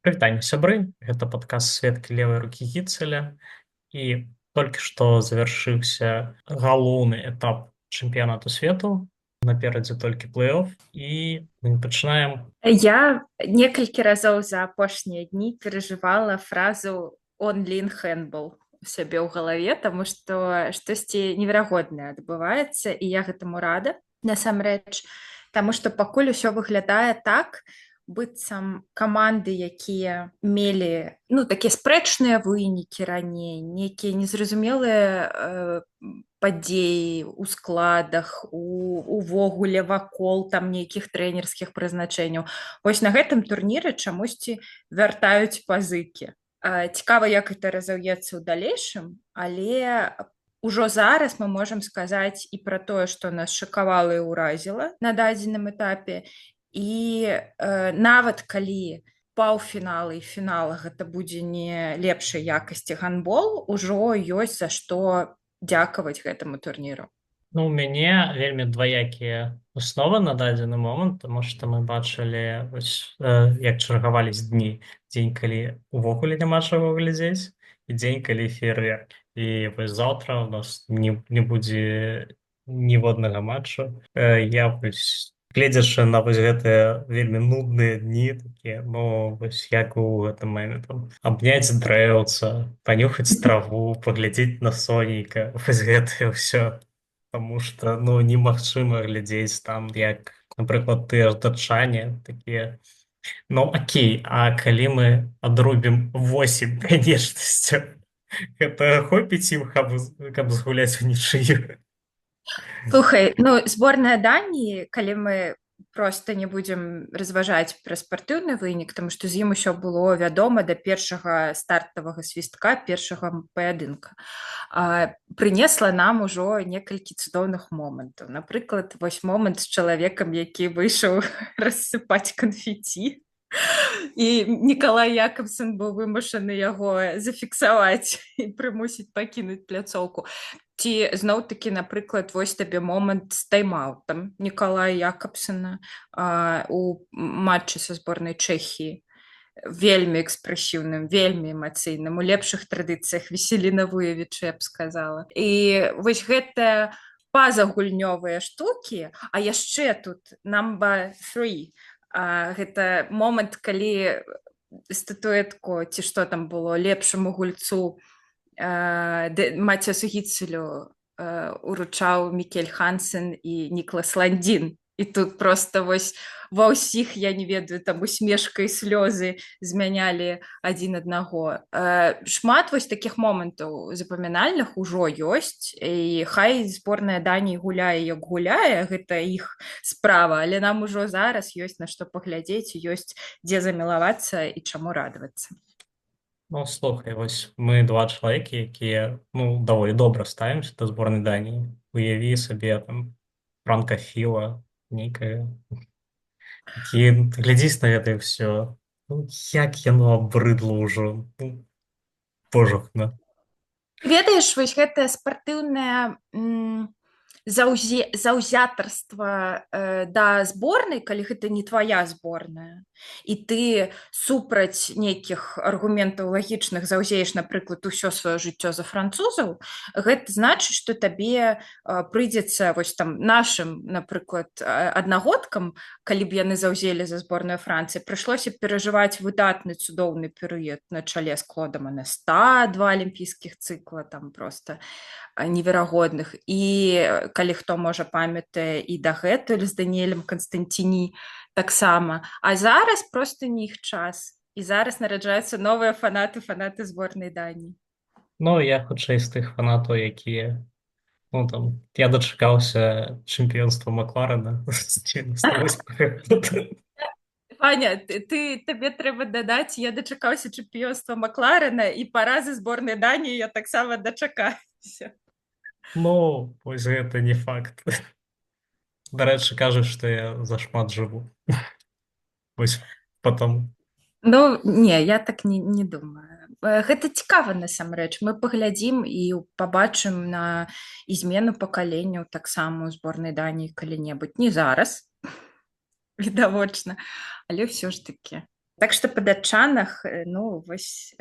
Прывітанне, сябры. Гэта падкаст сведкі левай рукі Гіцеля. І толькі што завяршыўся галоўны этап чэмпіянату свету. Наперадзе толькі плэй-офф, і мы пачынаем. Я некалькі разоў за апошнія дні перажывала фразу онлайн хэндбол у сябе ў галаве, таму што штосьці неверагоднае адбываецца, і я гэтаму рада насамрэч, таму што пакуль усё выглядае так, быццам каманды, якія мелі такія спрэчныя вынікі раней, нейкія незразумелыя падзеі ў складах, увогуле вакол там нейкіх трэнерскіх прызначэнняў. Вось на гэтым турніры чамусьці вяртаюць пазыкі. Цікава, як гэта разаўецца ў далейшым, але ўжо зараз мы можам сказаць і пра тое, што нас шакавала і ўразіла на дадзеным этапе. І нават калі паўфіналы і фінала гэта будзе не лепшай якасці гандбол, ужо ёсць за што дзякаваць гэтаму турніру. У мяне вельмі дваякія высновы на дадзены момант, таму што мы бачылі, як чаргавались дні. Дзень, калі увогуле няма чаго глядзець, і дзень, калі феерверк. І вось заўтра у нас не будзе ніводнага матчу. Я гледзячы на вось гэтыя вельмі нудныя дні такія, вось як у гэтым момент абняць дрэўца, панюхаць траву, паглядзець на сонейка, вось гэтае ўсё. Таму што немагчыма глядзець там, як, напрыклад, тыя ж датчане такія. Окей, а калі мы адрубім 8 канечнасцяў, гэта хопіць ім, каб згуляць унічыю? Слухай, зборная Даніі, калі мы проста не будзем разважаць пра спартыўны вынік, таму што з ім усё было вядома да першага стартавага свістка, першага паядынка, прынесла нам ужо некалькі цудоўных момантаў. Напрыклад, вось момант з чалавекам, які выйшаў рассыпаць канфеці, і Нікалай Якабсэн быў вымушаны яго зафіксаваць і прымусіць пакінуць пляцоўку. Ці зноў-такі, напрыклад, вось табе момант з тайм-аутам Нікалая Якабсена у матчы са зборнай Чэхіі. Вельмі экспрэсіўным, вельмі эмацыйным, у лепшых традыцыях Веселіна Вуевіча, я б сказала. І вось гэтыя пазагульнёвыя штукі, а яшчэ тут number 3. Гэта момант, калі статуэтку, ці што там было, лепшаму гульцу Маціасу Гіцелю уручаў Мікель Хансен і Ніклас Ландзін. І тут проста вось ва ўсіх, я не ведаю, там усмешка і слёзы змянялі адзін аднаго. Шмат вось такіх момантаў запамінальных ужо ёсць, і хай зборная Даніі гуляе, як гуляе, гэта іх справа, але нам ужо зараз ёсць на што паглядзець, ёсць дзе замілавацца і чаму радавацца. Слухай, вось мы два чалавекі, якія даволі добра ставімся да зборнай Даніі. Уяві сабе там франкафіла нейкае, які глядзіць на гэта ўсё. Як яно абрыдла ўжо. Божухна. Ведаеш, вось гэтае спартыўнае заўзятарства да зборнай, калі гэта не твая зборная, і ты супраць нейкіх аргументаў лагічных заўзееш, напрыклад, усё сваё жыццё за французаў, гэта значыць, што табе прыйдзецца вось там нашым, напрыклад, аднагодкам, калі б яны заўзелі за зборную Францыі, прыйшлося перажываць выдатны цудоўны перыяд на чале з Клодам Анеста, 2 алімпійскіх цыкла, там проста неверагодных. І калі хто можа памятае і дагэтуль з Даніэлем Канстанціні таксама. А зараз проста не іх час. І зараз нараджаюцца новыя фанаты зборнай Даніі. Я хутчэй з тых фанатаў, якія я дачакаўся чэмпіёнства Макларена з 98 Аня, табе трэба дадаць, я дачакаўся чэмпіёнства Макларена, і паразы зборнай Даніі я таксама дачакаюся. Вось гэта не факт. Дарэчы, кажуць, што я зашмат жыву. Вось потом. Не, я так не думаю. Гэта цікава насамрэч. Мы паглядзім і пабачым на змену пакаленняў таксама ў зборнай Даніі калі-небудзь. Не зараз, відавочна, але ўсё ж такі. Так што па датчанах, ну вось,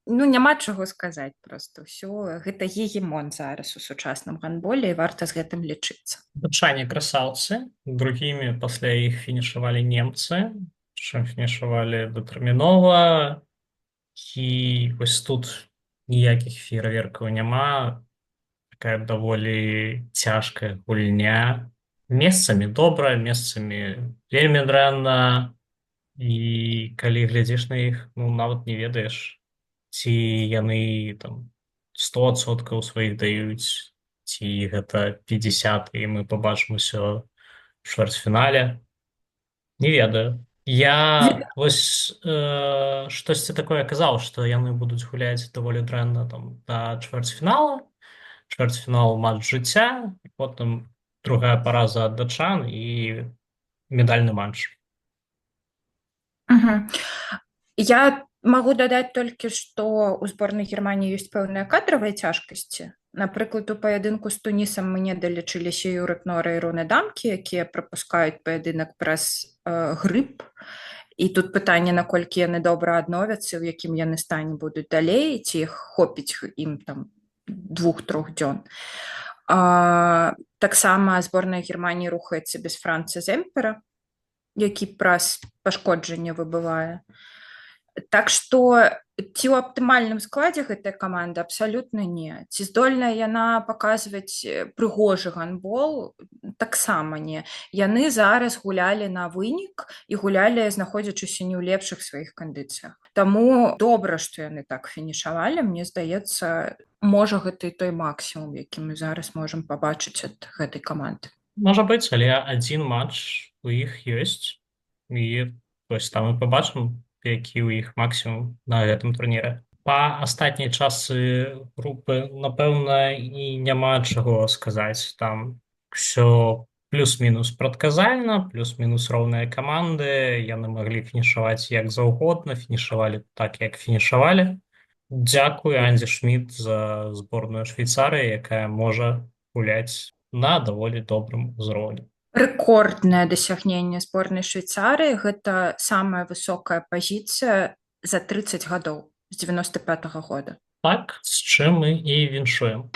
ну няма чаго сказаць, проста ўсё гэта гегемон зараз у сучасным гандболе і варта з гэтым лічыцца. Датчане красаўцы, другімі пасля іх фінішавалі немцы, прычым фінішавалі датэрмінова, і вось тут ніякіх феерверкаў няма, такая даволі цяжкая гульня. Месцамі добра, месцамі вельмі дрэнна, і калі глядзіш на іх, ну нават не ведаеш, ці яны там 100% сваіх даюць, ці гэта 50, і мы побачым усё в чвэрцьфінале. Не ведаю. Я вось штосьці такое казаў, што яны будуць гуляць даволі дрэнна там да чвэрцьфінала. Чвэрцьфінал матч жыцця, і потым другая параза ад датчан і медальны матч. Мгм. Я магу дадаць толькі, што ў зборнай Германіі ёсць пэўныя кадравыя цяжкасці. Напрыклад, у паядынку з Тунісам мы не далічыліся Юрык Нора і Роны Дамкі, якія прапускаюць паядынак праз грып. І тут пытанне, наколькі яны добра адновяцца, у якім яны стане будуць далей, ці іх хопіць ім там 2-3 дзён. Таксама зборная Германіі рухаецца без Франца Зэмпера, які праз пашкоджанне выбывае. Так што ці ў аптымальным складзе гэтая каманда абсалютна не. Ці здольная яна паказваць прыгожы гандбол, таксама не. Яны зараз гулялі на вынік і гулялі, знаходзячыся не ў лепшых сваіх кандыцыях. Таму добра, што яны так фінішавалі, мне здаецца, можа гэта і той максімум, які мы зараз можам пабачыць ад гэтай каманды. Можа быць, але адзін матч у іх ёсць, і вось там мы пабачым, які ў іх максімум на гэтым турніры. Па астатняй частцы групы, напэўна, і няма чаго сказаць. Там усё плюс-мінус прадказальна, плюс-мінус роўныя каманды, яны маглі фінішаваць як заўгодна, фінішавалі так, як фінішавалі. Дзякуй Анзе Шмід за зборную Швейцарыі, якая можа гуляць на даволі добрым узроўні. Рэкорднае дасягненне зборнай Швейцарыі, гэта самая высокая пазіцыя за 30 гадоў, з 95-го года. Так, з чым мы і віншуем.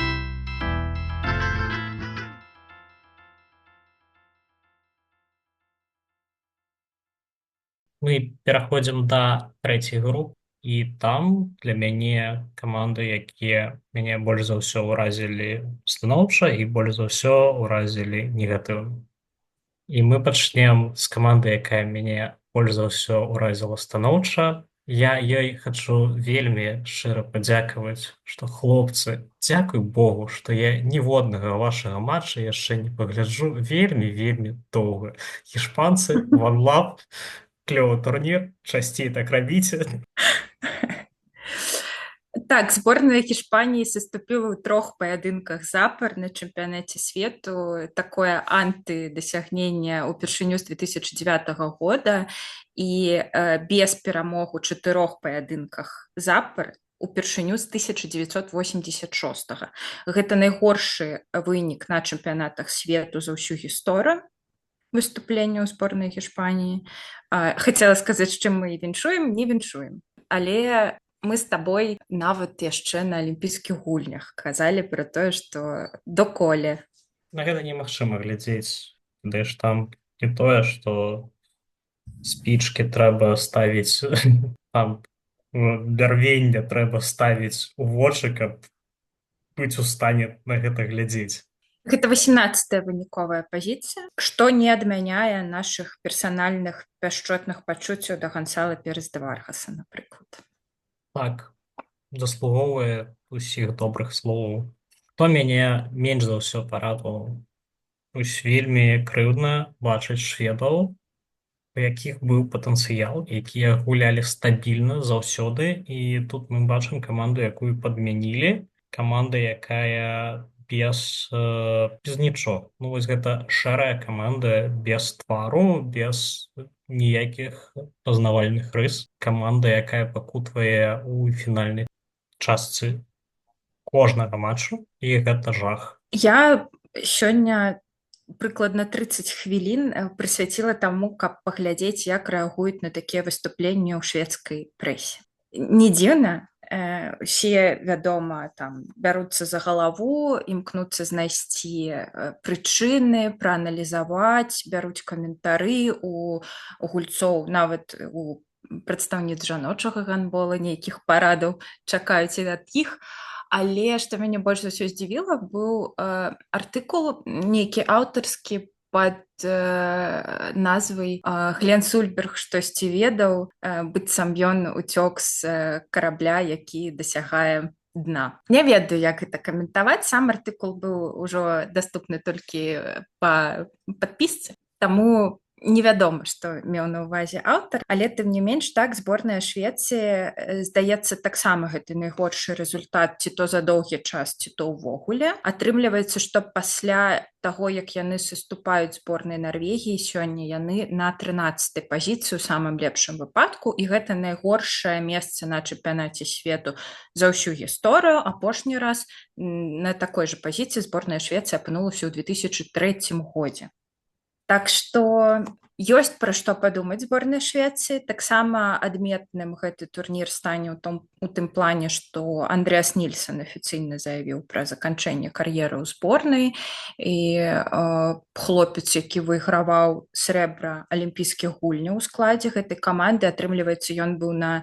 Мы пераходзім да трэцяй групы, і там для мяне каманды, якія мяне больш за ўсё ўразілі станоўча і больш за ўсё ўразілі негатыўна. І мы пачнем з каманды, якая мяне больш за ўсё ўразіла станоўча. Я ёй хачу вельмі шчыра падзякаваць, што хлопцы, дзякуй Богу, што я ніводнага вашага матча яшчэ не пагляджу вельмі доўга. Іспанцы, one love, клёвы турнір, часцей так рабіце. Так, зборная Іспаніі саступіла ў 3 паядынках запар на чэмпіянаце свету. Такое антыдасягненне ўпершыню з 2009 года і без перамог у 4 паядынках запар упершыню з 1986. Гэта найгоршы вынік на чэмпіянатах свету за ўсю гісторыю выступлення ў зборнай Іспаніі. Хацела сказаць, з чым мы і віншуем, не віншуем. Але мы з табой нават яшчэ на алімпійскіх гульнях казалі пра тое, што доколе. На гэта немагчыма глядзець. Ды ж там не тое, што спічкі трэба ставіць, там бярвенне трэба ставіць у вочы, каб быць у стане на гэта глядзець. Гэта 18-я выніковая пазіцыя, што не адмяняе нашых персанальных пяшчотных пачуццяў да Гансала Перес де Варгаса, напрыклад. Так, заслугоўвае усіх добрых словаў. Хто мяне менш за ўсё парадаваў? Вось вельмі крыўдна бачыць шведаў, у якіх быў патэнцыял, якія гулялі стабільна заўсёды, і тут мы бачым каманду, якую падмянілі, каманда, якая без нічога. Ну вось гэта шэрая каманда без твару, без ніякіх пазнавальных рыс. Каманда, якая пакутвае ў фінальнай частцы кожнага матчу, і гэта жах. Я сёння прыкладна 30 хвілін прысвяціла таму, каб паглядзець, як рэагуюць на такія выступленні ў шведскай прэсе. Не дзіўна, усе, вядома, там бяруцца за галаву, імкнуцца знайсці прычыны, прааналізаваць, бяруць каментары у гульцоў, нават у прадстаўніц жаночага гандбола, нейкіх парадаў чакаюць і ад іх. Але што мяне больш за ўсё здзівіла, быў артыкул нейкі аўтарскі пад назвай Глен Сульберг штосьці ведаў, быццам ён уцёк з карабля, які дасягае дна. Не ведаю, як гэта каментаваць. Сам артыкул быў ужо даступны толькі па падпісцы, таму невядома, што меў на ўвазе аўтар, але тым не менш, так, зборная Швецыі, здаецца, таксама гэты найгоршы рэзультат ці то за доўгі час, ці то ўвогуле. Атрымліваецца, што пасля таго, як яны саступаюць зборнай Нарвегіі, сёння яны на 13-й пазіцыі ў самым лепшым выпадку, і гэта найгоршае месца на чэмпіянаце свету за ўсю гісторыю. Апошні раз на такой жа пазіцыі зборная Швецыі апынулася ў 2003 годзе. Так што ёсць пра што падумаць зборнай Швецыі. Таксама адметным гэты турнір стане у тым плане, што Андрэас Нільсэн афіцыйна заявіў пра заканчэнне кар'еры ў зборнай, і хлопец, які выйграваў срэбра алімпійскіх гульняў у складзе гэтай каманды, атрымліваецца, ён быў на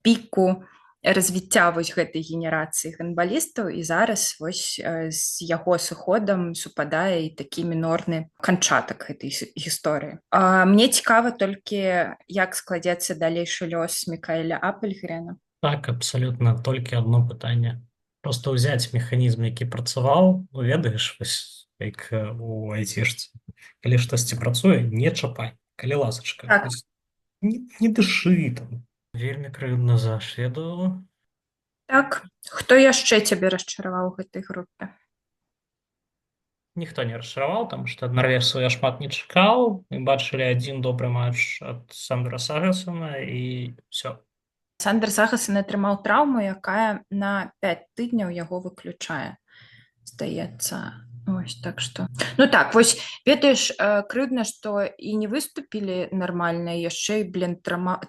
піку развіцця вось гэтай генерацыі гандбалістаў, і зараз вось з яго сыходам супадае і такі мінорны канчатак гэтай гісторыі. Мне цікава толькі, як складзецца далейшы лёс Мікаэля Апельгрэна. Так, абсалютна толькі адно пытанне. Проста ўзяць механізм, які працаваў, ведаеш, вось як у айцішцы. Калі штосьці працуе, не чапай, калі ласачка. Так. Не дышы там. Вельмі крыўдна за шведаў. Так, хто яшчэ цябе расчараваў у гэтай групе? Ніхто не расчараваў, таму што ад нарвежцаў я шмат не чакаў. Мы бачылі адзін добры матч ад Сандра Сагасана і ўсё. Сандер Сагасан атрымаў траўму, якая на 5 тыдняў яго выключае, здаецца. Ось, так што. Ну так, вось, ведаеш, крыўдна, што і не выступілі нармальна, яшчэ і,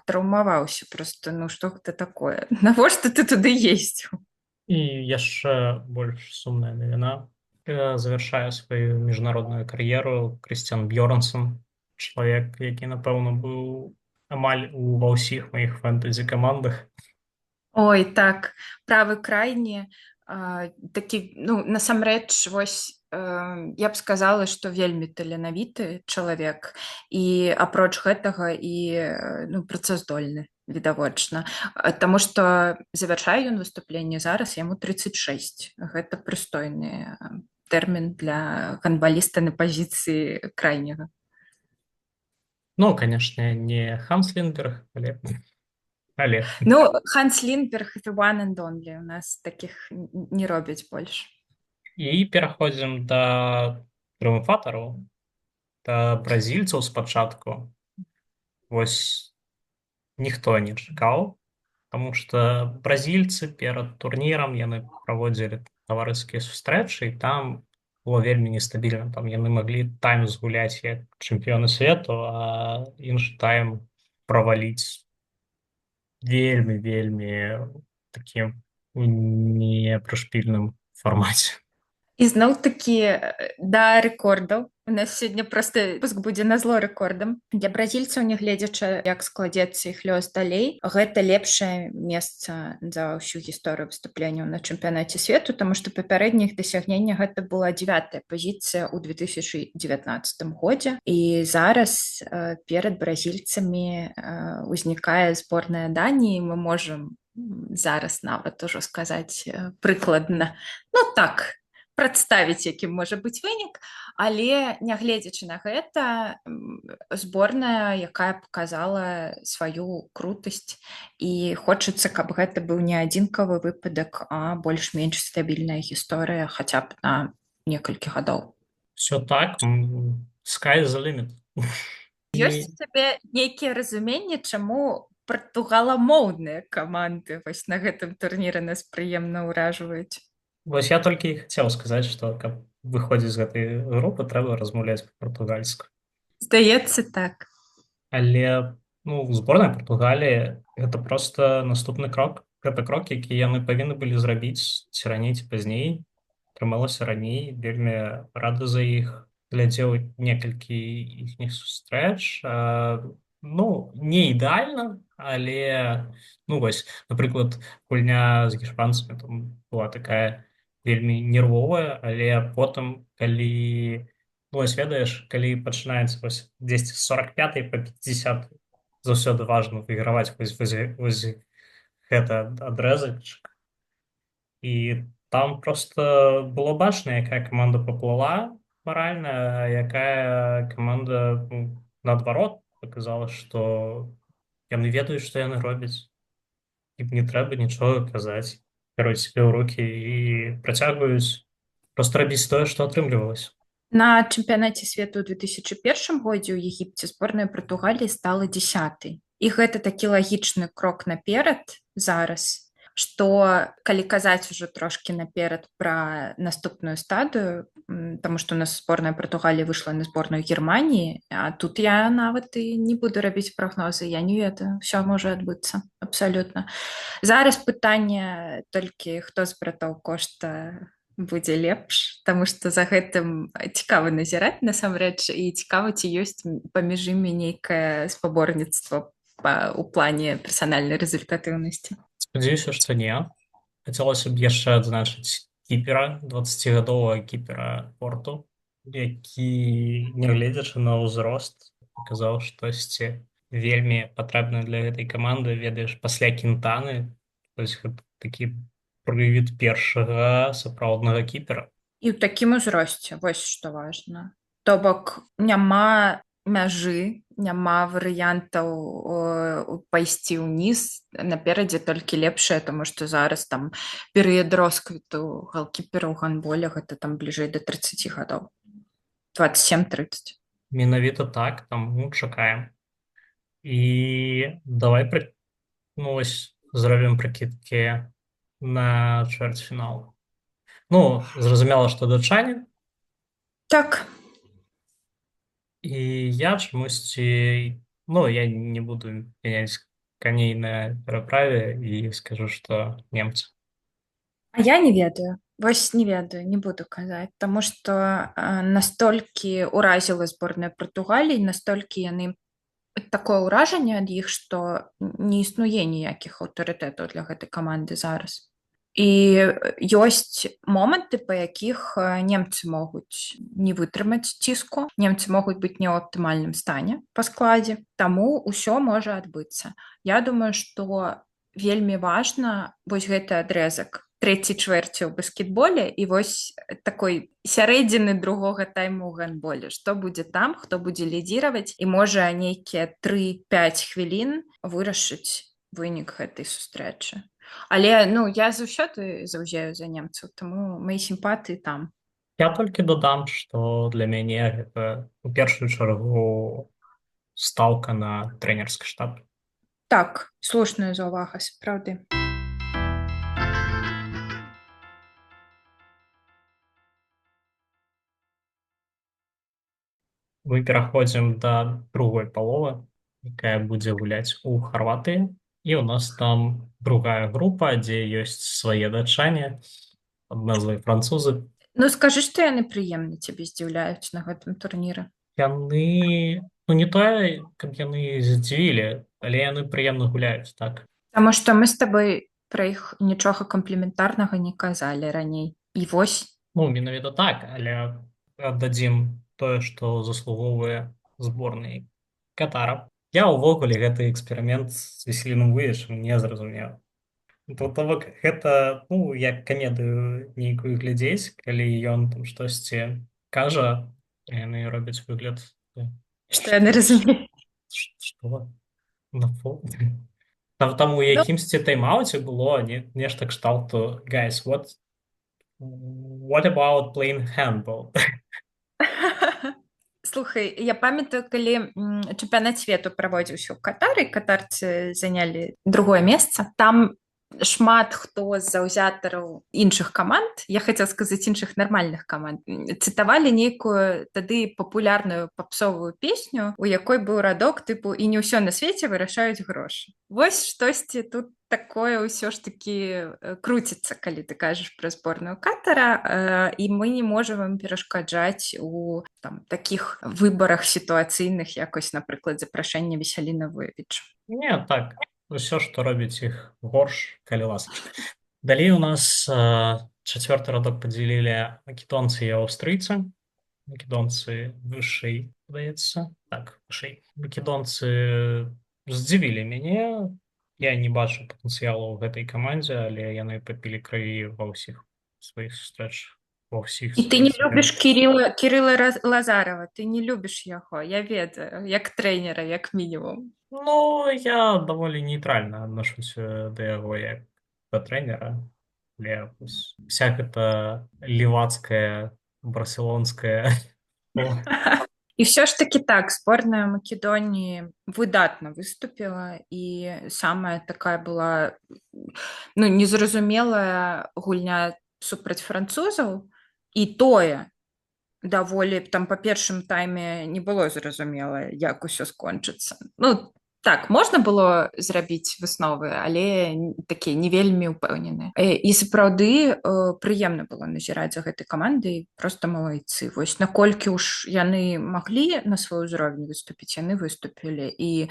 траўмаваўся проста. Ну, што гэта такое? Навошта ты туды ездзіў? І яшчэ больш сумная навіна. Завяршае сваю міжнародную кар'еру Крысцян Бьёрнсон, чалавек, які, напэўна, быў амаль ва ўсіх маіх фэнтэзі-камандах. Ой, так, правы крайні, такі, ну, насамрэч, вось, я б сказала, што вельмі таленавіты чалавек, і апроч гэтага і, ну, працаздольны, відавочна. Таму што завяршае ён выступленне зараз, яму 36. Гэта прыстойны тэрмін для гандбаліста на пазіцыі крайняга. Ну, канешне, не Ханс Ліндберг, але... Ну, Ханс Ліндберг – the one and only. У нас такіх не робяць больш. І пераходзім да трыумфатараў, да бразільцаў спачатку. Вось ніхто не чакаў, таму што бразільцы перад турнірам яны праводзілі таварыскія сустрэчы, і там было вельмі нестабільна. Там яны маглі тайм згуляць як чэмпіёны свету, а іншы тайм праваліць вельмі такім непрышпільным фармаце. І зноў-такі да рэкордаў. У нас сёння проста выпуск будзе назло рэкордам. Для бразільцаў, нягледзячы, як складзецца іх лёс далей, гэта лепшае месца за ўсю гісторыю выступленняў на чэмпіянаце свету, таму што папярэдне іх дасягнення гэта была 9-я пазіцыя ў 2019 годзе. І зараз перад бразільцамі узнікае зборная Даніі. Мы можам зараз нават ужо сказаць прыкладна, ну так, прадставіць, якім можа быць вынік, але нягледзячы на гэта, зборная, якая паказала сваю крутасць, і хочацца, каб гэта быў не адзінкавы выпадак, а больш-менш стабільная гісторыя хаця б на некалькі гадоў. Всё так, sky is the limit. Ёсць у цябе нейкія разуменні, чаму партугаламоўныя каманды вось на гэтым турніры нас прыемна ўражваюць? Вось я толькі і хацеў сказаць, што каб выходзіць з гэтай групы, трэба размаўляць па-партугальску. Здаецца так. Але ну, зборная Партугаліі гэта проста наступны крок. Гэта крок, які яны павінны былі зрабіць ці раней ці пазней. Атрымалася раней, вельмі рады за іх. Глядзеў некалькі іхніх сустрэч. Ну, не ідэальна, але ну вось, напрыклад, гульня з гішпанцамі там была такая вельмі нервовая, але потым, калі ну, вось ведаеш, калі пачынаецца вось дзесьці з 45 па 50 заўсёды важна выйграваць вось гэта адрэзачак. І там просто было бачна, якая каманда паплыла маральна, а якая каманда ну, наадварот паказала, што яны ведаюць, што яны робяць. Ім не трэба нічога казаць. Бяруць сябе ў рукі і працягваюць проста рабіць тое, што атрымлівалася. На чэмпіянаце свету ў 2001 годзе ў Егіпце зборная Партугаліі стала 10-й. І гэта такі лагічны крок наперад зараз, што калі казаць ужо трошкі наперад пра наступную стадыю, таму што у нас зборная Партугаліі выйшла на зборную Германіі, а тут я нават і не буду рабіць прагнозы, я не ведаю, ўсё можа адбыцца абсалютна. Зараз пытанне толькі хто з братоў Кошта будзе лепш, таму што за гэтым цікава назіраць насамрэч і цікава, ці ёсць паміж імі нейкае спаборніцтва у плане персанальнай рэзультатыўнасці. Спадзяюся, што не. Хацелася б яшчэ адзначыць кіпера, 20гадовага кіпера порту, які, нягледзячы на ўзрост, паказаў штосьці вельмі патрэбнае для гэтай каманды. Ведаеш, пасля Кінтаны, гэта такі прывід першага сапраўднага кіпера. І ў такім узросце, вось што важна. То бок няма мяжы, няма варыянтаў пайсці ўніз, наперадзе толькі лепшае, таму што зараз там перыяд росквіту галкіпера ў гандболе гэта там бліжэй да 30 гадоў. 27-30. Менавіта так, там чакаем. І давай ну, вось зробім прыкідкі на чвэрцьфінал. Ну, зразумела, што датчане. Так. І я чамусьці, ну, я не буду мяняць каней на пераправе і скажу, што немцы. А я не ведаю. Вось не ведаю, не буду казаць, таму што настолькі ўразіла зборная Партугаліі, настолькі яны такое ўражанне ад іх, што не існуе ніякіх аўтарытэтаў для гэтай каманды зараз. І ёсць моманты, па якіх немцы могуць не вытрымаць ціску, немцы могуць быць не ў аптымальным стане па складзе, таму ўсё можа адбыцца. Я думаю, што вельмі важна вось гэты адрэзак трэцяй чвэрці ў баскетболе і вось такой сярэдзіны другога тайму ў гандболе. Што будзе там, хто будзе лідзіраваць і можа нейкія 3-5 хвілін вырашыць вынік гэтай сустрэчы. Але ну я заўсёды заўзею за немцаў, таму мае сімпатыі там. Я толькі дадам, што для мяне гэта у першую чаргу стаўка на трэнерскі штаб. Так, слушная заўвага, сапраўды. Мы пераходзім да другой паловы, якая будзе гуляць у Харватыі. І ў нас там другая група, дзе ёсць свае датчане пад назвай французы. Ну скажы, што яны прыемна цябе здзіўляюць на гэтым турніры. Яны ну не тое, каб яны здзівілі, але яны прыемна гуляюць, так. Таму што мы з табой пра іх нічога кампліментарнага не казалі раней. І вось. Ну, менавіта так, але аддадзім тое, што заслугоўвае зборнай Катара. Я ўвогуле гэты эксперымент з Веселіным Выешам не зразумеў. То бок гэта ну як камедыю нейкую глядзець, калі ён там штосьці кажа, яны робяць выгляд. Што яны разумеюць. Што? Там у якімсьці тайм-ауце было нешта кшталту guys, what about playing handball? Слухай, я памятаю, калі чэмпіянат свету праводзіўся ў Катары, катарцы занялі другое месца. Там шмат хто з заўзятараў іншых каманд, я хацела сказаць іншых нармальных каманд, цытавалі нейкую тады папулярную папсовую песню, у якой быў радок тыпу і не ўсё на свеце вырашаюць грошы. Вось штосьці тут такое ўсё ж такі круціцца, калі ты кажаш пра зборную Катара, і мы не можам ім перашкаджаць у там такіх выбарах сітуацыйных, якось, напрыклад, запрашэння Весяліна Вуевіча. Не, так, ўсё, што робіць іх горш, калі ласка. Далей у нас чацвёрты радок падзялілі македонцы і аўстрыйцы. Македонцы вышэй, здаецца. Так, вышэй. Македонцы здзівілі мяне. Я не бачу патэнцыялу ў гэтай камандзе, але яны папілі крыві ва ўсіх сваіх сустрэчах, ва ўсіх І ты не сваіх любіш суперніках. Кірыла Лазарова, ты не любіш яго, я ведаю, як трэнера, як мінімум. Ну, я даволі нейтральна адношуся да яго як да трэнера. Але вся гэта лівацкая, барселонская І все ж таки так, зборная Македоніі выдатна выступіла, і самая такая была ну, незразумелая гульня супраць французаў, і тое даволі там па першым тайме не было зразумела, як усё скончыцца. Ну, так, можна было зрабіць высновы, але такія не вельмі ўпэўненыя. І сапраўды прыемна было назіраць за гэтай камандай, проста малайцы. Вось наколькі ўж яны маглі на свой узровень выступіць, яны выступілі, і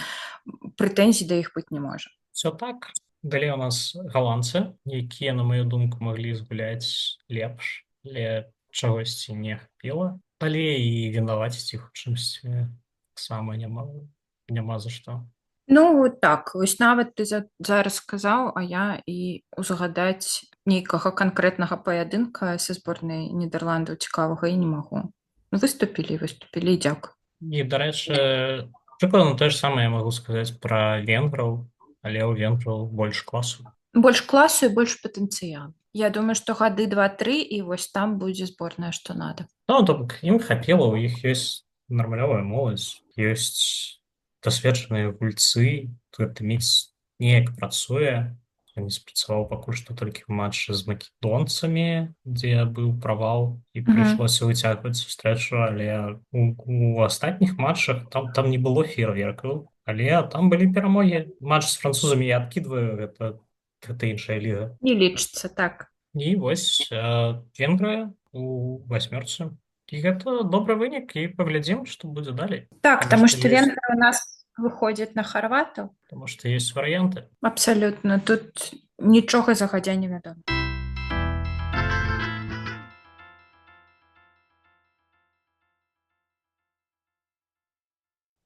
прэтэнзій да іх быць не можа. Все так. Далей у нас галандцы, якія, на маю думку, маглі згуляць лепш, але чагосьці не хапіла. Але і вінаваціць іх у чымсьці таксама няма за што. Ну так, вось нават ты зараз сказаў, а я і узгадаць нейкага канкрэтнага паядынка са зборнай Нідерландаў цікавага і не магу. Ну, выступілі, і дзякуй. І, дарэчы, прыкладна тое ж самае я магу сказаць пра венграў, але ў венграў больш класу. Больш класу і больш патэнцыял. Я думаю, што гады 2-3, і вось там будзе зборная, што надо. Ну, то бок ім хапіла, у іх ёсць нармалёвая моладзь, ёсць дасведчаныя гульцы, гэты мікс неяк працуе. Не спрацаваў пакуль што толькі ў матчы з македонцамі, дзе быў правал і прыйшлося выцягваць сустрэчу, але у астатніх матчах там не было фейерверкаў, але там былі перамогі. Матч з французамі я адкідваю, гэта іншая ліга. Не лічыцца, так. І вось Венгрыя у васьмёрцы. І гэта добры вынік, і паглядзім, што будзе далей. Так, таму што венгры у нас выходзяць на харватаў. Таму што ёсць варыянты. Абсалютна, тут нічога загадзя не вядома.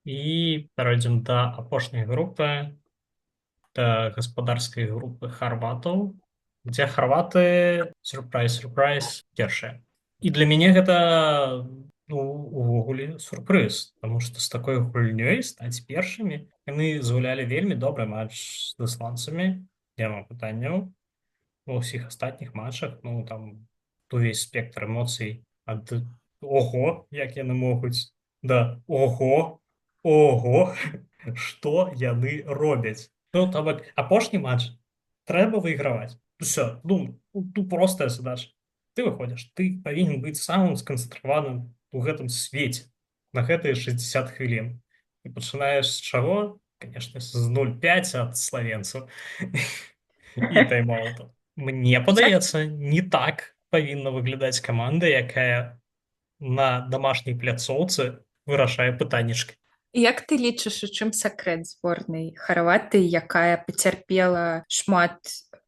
І перайдзем да апошняй групы, да гаспадарскай групы харватаў, дзе харваты, сюрпрайз, першыя. І для мяне гэта увогуле сюрпрыз, таму што з такой гульнёй стаць першымі. Яны згулялі вельмі добры матч з ісландцамі, няма пытанняў. Ва ўсіх астатніх матчах, ну там увесь спектр эмоцый ад ого, як яны могуць, да ого, што яны робяць. Ну, то бок апошні матч трэба выйграваць. Усё, ну простая задача. Ты выходзіш, ты павінен быць самым сканцэнтраваным у гэтым свеце на гэтыя 60 хвілін. І пачынаеш з чаго? Канешне, з 0-5 ад славенцаў і тайм-аутаў. Мне падаецца, не так павінна выглядаць каманда, якая на дамашняй пляцоўцы вырашае пытаннечкі. Як ты лічыш, у чым сакрэт зборнай Харватыі, якая пацярпела шмат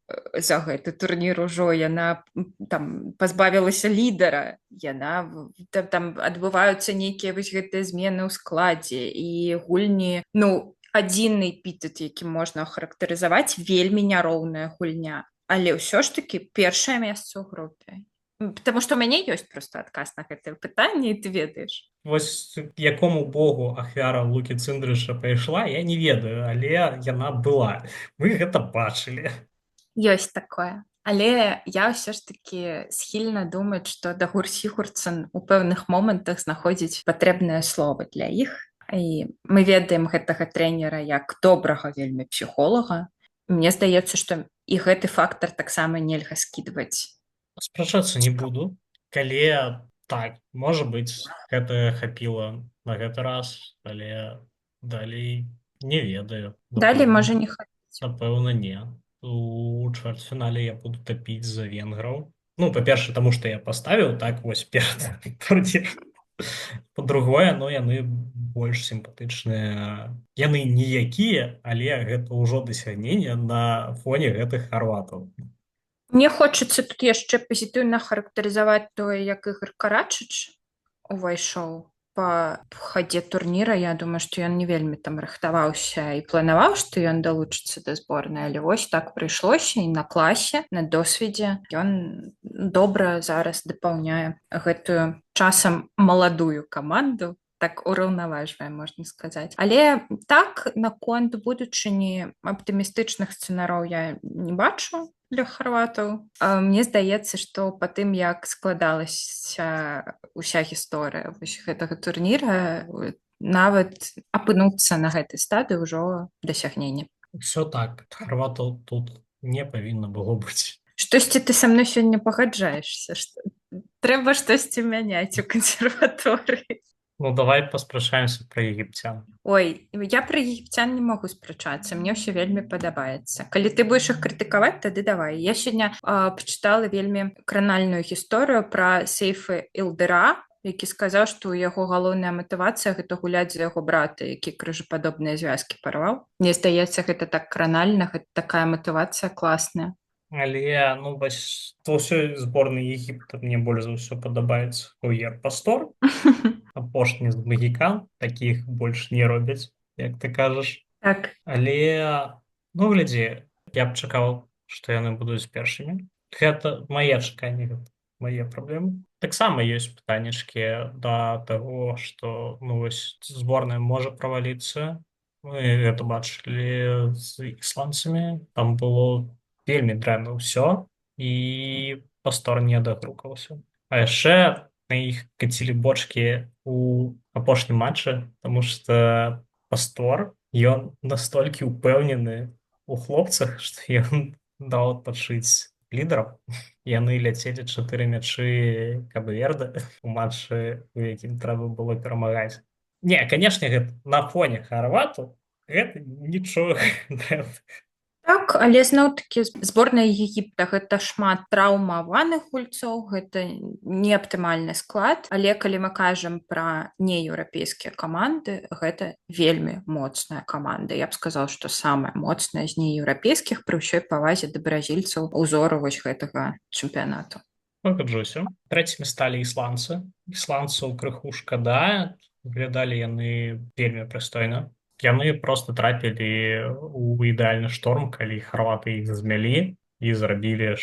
за гэты турнір ужо, яна там пазбавілася лідара, яна там адбываюцца нейкія вось гэтыя змены ў складзе і гульні, ну, адзіны эпітэт, які можна ахарактарызаваць, вельмі няроўная гульня, але ўсё ж такі першае месца ў групе. Потому што ў мяне ёсць проста адказ на гэтае пытанне, і ты ведаеш. Вось якому богу ахвяра Лукі Цындрыша пайшла, я не ведаю, але яна была. Мы гэта бачылі. Ёсць такое. Але я ўсё ж такі схільна думаць, што Дагур Сігурдсэн у пэўных момантах знаходзіць патрэбныя словы для іх. І мы ведаем гэтага трэнера як добрага вельмі псіхолага. Мне здаецца, што і гэты фактар таксама нельга скідваць. Спрачацца не буду. Калі так, можа быць, гэта хапіла на гэты раз, але далей не ведаю. Далей можа не хапіць. Напэўна, не. У чвэрцьфінале я буду тапіць за венграў. Ну, па-перша, таму што я паставіў так вось перад турнірам. Па-другое, ну яны больш сімпатычныя. Яны ніякія, але гэта ўжо дасягненне на фоне гэтых харватаў. Мне хочацца тут яшчэ пазітыўна характарызаваць тое, як Ігор Карачыч увайшоў па хадзе турніра. Я думаю, што ён не вельмі там рыхтаваўся і планаваў, што ён далучыцца да зборнай, але вось так прыйшлося і на класе, на досведзе. Ён добра зараз дапаўняе гэтую часам маладую каманду, так ураўнаважвае, можна сказаць. Але так, наконт будучыні аптымістычных сцэнароў я не бачу для харватаў. Мне здаецца, што па тым, як складалася ўся гісторыя вось гэтага турніра, нават апынуцца на гэтай стадыі ўжо дасягненне. Усё так. Харватаў тут не павінна было быць. Штосьці ты са мной сёння пагаджаешся, што трэба штосьці мяняць у кансерваторыі. Ну, давай паспрачаемся пра егіпцян. Ой, я пра егіпцян не магу спрачацца, мне ўсё вельмі падабаецца. Калі ты будзеш іх крытыкаваць, тады давай. Я сёння пачытала вельмі кранальную гісторыю пра Сейфа Ілдыра, які сказаў, што ў яго галоўная матывацыя гэта гуляць за яго брата, які крыжападобныя звязкі парваў. Мне здаецца, гэта так кранальна, гэта такая матывацыя класная. Але ну вось то ўсёй зборнай Егіпта мне больш за ўсё падабаецца Оер Пастор. Апошні з магікан, такіх больш не робяць, як ты кажаш. Так. Але ну глядзі, я б чакаў, што яны будуць першымі. Гэта мае чаканні, гэта мае праблемы. Таксама ёсць пытаннячкі да таго, што ну вось зборная можа праваліцца. Мы гэта бачылі з ісландцамі. Там было вельмі дрэнна ўсё, і Пастор не дагрукаўся. А яшчэ на іх кацілі бочкі у апошнім матчы, таму што Пастор, ён настолькі ўпэўнены у хлопцах, што ён даў адпачыць лідарам. Яны ляцелі 4 мячы Кабы-Верде у матчы, у якім трэба было перамагаць. Не, канешне, гэта на фоне харватаў гэта нічога дрэннага. Так, але зноў-такі зборная Егіпта гэта шмат траўмаваных гульцоў, гэта не аптымальны склад, але калі мы кажам пра нееўрапейскія каманды, гэта вельмі моцная каманда. Я б сказала, што самая моцная з нееўрапейскіх пры ўсёй павазе да бразільцаў узору вось гэтага чэмпіянату. Пагаджуся. Трэцімі сталі ісландцы. Ісландцаў крыху шкада, выглядалі яны вельмі прыстойна. Яны проста трапілі ў ідэальны шторм, калі харваты іх змялі і зрабілі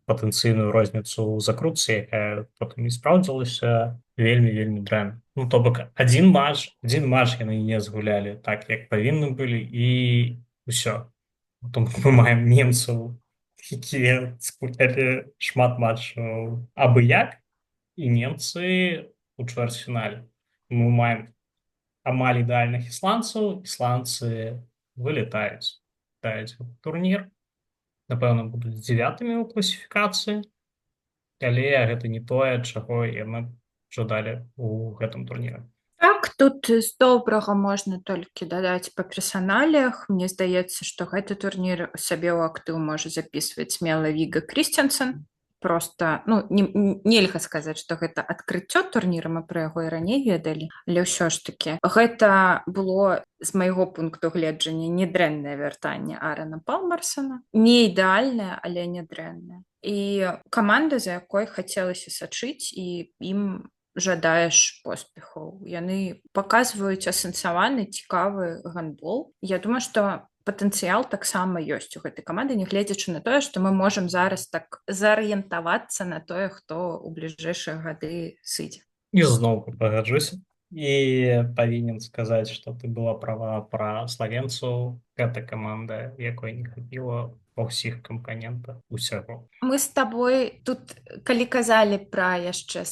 патэнцыйную розніцу ў закрутцы, якая потым не спраўдзілася вельмі дрэнна. Ну, то бок, адзін матч яны не згулялі так, як павінны былі, і ўсё. Потом мы маем немцаў, якія згулялі шмат матчаў абы-як, і немцы ў чвэрцьфінале. Мы маем амаль ідэальных ісландцаў, ісландцы вылетаюць. Даюць турнір. Напэўна, будуць 9-мі ў класіфікацыі, але гэта не тое, чаго яны жадалі ў гэтым турніры. Так, тут з добрага можна толькі дадаць па персаналіях. Мне здаецца, што гэты турнір сабе ў актыў можа запісваць смела Віга Крісценсен. Просто, ну, нельга сказаць, што гэта адкрыццё турніра, мы пра яго і раней ведалі, але ўсё ж такі гэта было з майго пункту гледжання недрэннае вяртанне Аарана Палмерсона. Не ідэальнае, але недрэннае. І каманда, за якой хацелася сачыць, і ім жадаеш поспехаў. Яны паказваюць асэнсаваны, цікавы гандбол. Я думаю, што патэнцыял таксама ёсць у гэтай каманды, нягледзячы на тое, што мы можам зараз так зарыентавацца на тое, хто ў бліжэйшыя гады сыдзе. І зноў пагаджуся. І павінен сказаць, што ты была права пра славенцаў. Гэта каманда, якой не хапіла ва ўсіх кампанентах усяго. Мы з табой тут, калі казалі пра яшчэ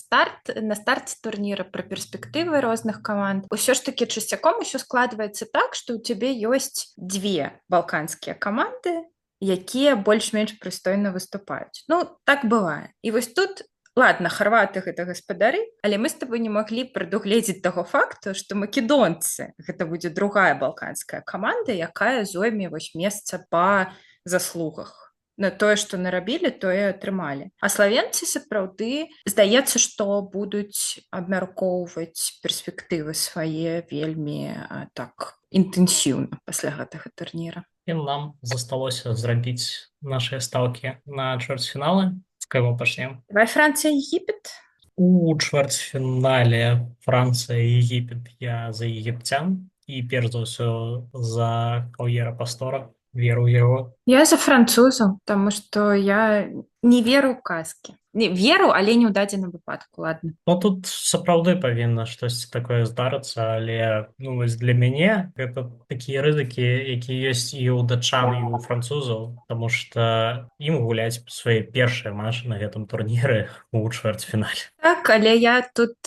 на старце турніра, пра перспектывы розных каманд, усё ж такі часцяком усё складваецца так, што ў цябе ёсць 2 балканскія каманды, якія больш-менш прыстойна выступаюць. Ну, так бывае. І вось тут, ладно, харваты гэта гаспадары, але мы з табой не маглі прадугледзець таго факту, што македонцы гэта будзе другая балканская каманда, якая зойме вось месца па заслугах. На тое, што нарабілі, тое атрымалі. А славенцы сапраўды здаецца, што будуць абмяркоўваць перспектывы свае вельмі так інтэнсіўна пасля гэтага турніра. І нам засталося зрабіць нашыя стаўкі на чвэрцьфіналы. З каго пачнем? Давай Францыя, Егіпет. У чвэрцьфінале Францыя і Егіпет я за егіпцян і перш за ўсё за Каўера Пастора. Веру ў яго. Я за французаў, таму што я не веру ў казкі. Не, веру, але не ў дадзеным выпадку, ладно. Ну тут сапраўды павінна штосьці такое здарыцца, але ну вось для мяне гэта такія рызыкі, якія ёсць і ў датчан, і ў французаў, таму што ім гуляць свае першыя матчы на гэтым турніры ў чвэрцьфінале. Так, але я тут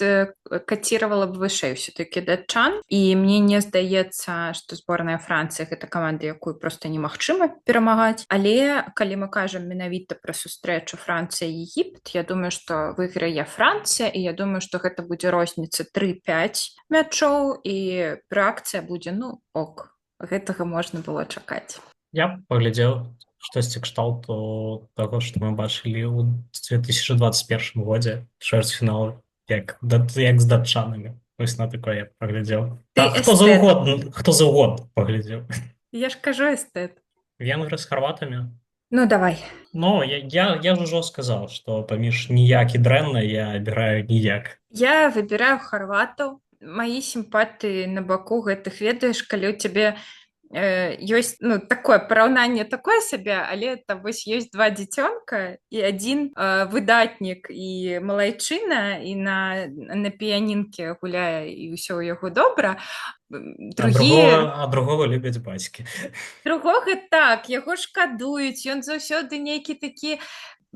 каціравала б вышэй ўсё-такі датчан, і мне не здаецца, што зборная Францыі гэта каманда, якую проста немагчыма перамагаць. Але калі мы кажам менавіта пра сустрэчу Францыя і Егіпет, я думаю, што выйграе Францыя, і я думаю, што гэта будзе розніца 3-5 мячоў, і рэакцыя будзе, ну, ок. Гэтага можна было чакаць. Я паглядзеў штосьці кшталту таго, што мы бачылі ў 2021 годзе чвэрцьфінал, як з датчанамі. Вось на такое я паглядзеў. Хто заўгодна паглядзеў. Я ж кажу эстэт. Венгры з харватамі? Ну, давай. Ну, я ж ужо сказаў, што паміж ніяк і дрэнна я абіраю ніяк. Я выбіраю харватаў. Маі сімпатыі на баку гэтых, ведаеш, калі ў цябе ёсць, ну, такое параўнанне такое сабе, але там вось ёсць два дзіцёнка і адзін выдатнік і малайчына, і на піянінке гуляе, і ўсё ў яго добра. А другога любяць бацькі. Другога так, яго шкадуюць, ён заўсёды нейкі такі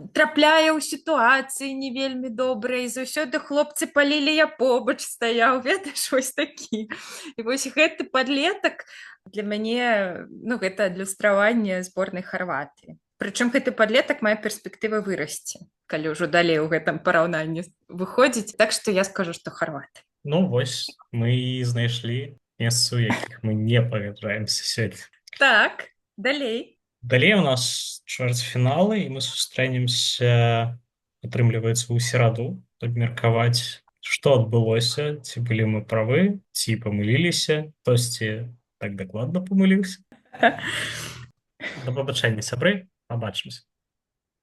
трапляе ў сітуацыі не вельмі добрыя, і заўсёды хлопцы палілі, я побач стаяў, ведаеш, вось такі. І вось гэты падлетак для мяне, ну, гэта адлюстраванне зборнай Харватыі. Прычым гэты падлетак мае перспектывы вырасці, калі ўжо далей у гэтым параўнанні выходзіць. Так што я скажу, што харваты. Ну, вось, мы і знайшлі месцы, у якіх мы не пагаджаемся сёння. Так, далей. Далей у нас чвэрцьфіналы, і мы сустрэнемся, атрымліваецца, ў сераду, абмеркаваць, што адбылося, ці былі мы правы, ці памыліліся, хтосьці так дакладна памыліўся. Да пабачэння, сябры, пабачымся.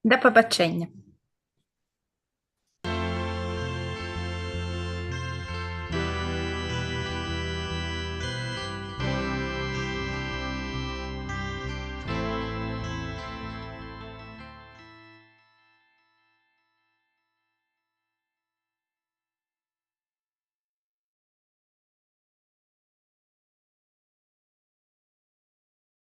Да пабачэння.